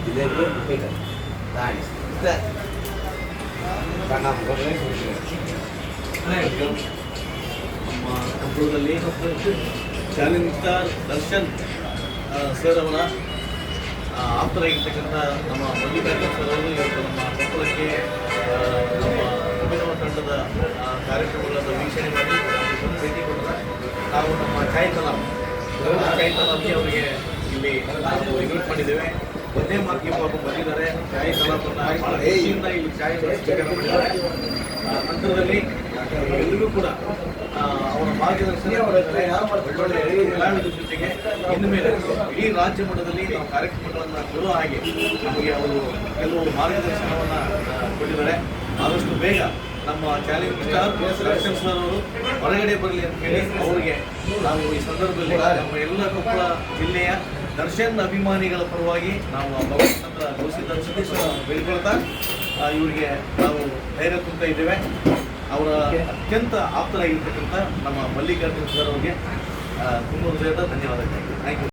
ಜಿಲೇಬಿ ಉಪ್ಪಿಟ್ಟು ದಾಳಿ ಇಷ್ಟ ನಮ್ಮ ಕಂಪುರದಲ್ಲಿ ಚಾಲೆಂಜ್ ಸ್ಟಾರ್ ದರ್ಶನ್ ಸರ್ ಅವರ ಆಪ್ತರಾಗಿರ್ತಕ್ಕಂಥ ನಮ್ಮ ಮಲ್ಲಿಕಾರ್ಜುನ ಸರ್ ಅವರು ಇವತ್ತು ನಮ್ಮ ಕೊಪ್ಪಳಕ್ಕೆ ನಮ್ಮ ಅಭಿನವ ತಂಡದ ಕಾರ್ಯಕ್ರಮಗಳನ್ನು ವೀಕ್ಷಣೆ ಮಾಡಿ ಭೇಟಿ ಕೊಟ್ಟರೆ ನಾವು ನಮ್ಮ ಚಾಯ್ ತಲಾಬ್ಗೆ ಅವರಿಗೆ ಇಲ್ಲಿ ನಾವು ಇನ್ವೈಟ್ ಮಾಡಿದ್ದೇವೆ. ಒಂದೇ ಮಾರ್ಕೆ ಪಾಪ ಬಂದಿದ್ದಾರೆ. ಚಾಯ್ ತಲಾಬನ್ನು ಭಾಳ ಖುಷಿಯಿಂದ ಇಲ್ಲಿ ಚಾಯ್ ಸ್ವೀಕಾರ ಮಾಡಿದ್ದಾರೆ. ನಂತರದಲ್ಲಿ ಎಲ್ಲರಿಗೂ ಕೂಡ ಅವರ ಮಾರ್ಗದರ್ಶನ ಒಳ್ಳೊಳ್ಳೆ ಕಲಾವಿದರ ಜೊತೆಗೆ ಇನ್ನು ಮೇಲೆ ಇಡೀ ರಾಜ್ಯ ಮಟ್ಟದಲ್ಲಿ ನಾವು ಕಾರ್ಯಕ್ರಮಗಳನ್ನು ಕೊಡುವ ಹಾಗೆ ನಮಗೆ ಅವರು ಕೆಲವು ಮಾರ್ಗದರ್ಶನವನ್ನು ಕೊಟ್ಟಿದ್ದಾರೆ. ಆದಷ್ಟು ಬೇಗ ನಮ್ಮ ಚಾಲೆಂಜ್ ಸ್ಟಾರ್ ದರ್ಶನ್ ಸರ್ ಅವರು ಹೊರಗಡೆ ಬರಲಿ ಅಂತ ಹೇಳಿ ಅವರಿಗೆ ನಾವು ಈ ಸಂದರ್ಭದಲ್ಲಿ ನಮ್ಮ ಎಲ್ಲ ಕೊಪ್ಪಳ ಜಿಲ್ಲೆಯ ದರ್ಶನ್ ಅಭಿಮಾನಿಗಳ ಪರವಾಗಿ ನಾವು ಭಗವಂತನ ದರ್ಶನ ಬೇಡ್ಕೊಳ್ತಾ ಇವರಿಗೆ ನಾವು ಧೈರ್ಯ ತುಂಬ್ತಾ ಇದ್ದೇವೆ. ಅವರ ಅತ್ಯಂತ ಆಪ್ತರಾಗಿರ್ತಕ್ಕಂಥ ನಮ್ಮ ಮಲ್ಲಿಕಾರ್ಜುನ ಸರ್ ಅವರಿಗೆ ತುಂಬ ಹೃದಯದ ಧನ್ಯವಾದಗಳು. Thank you.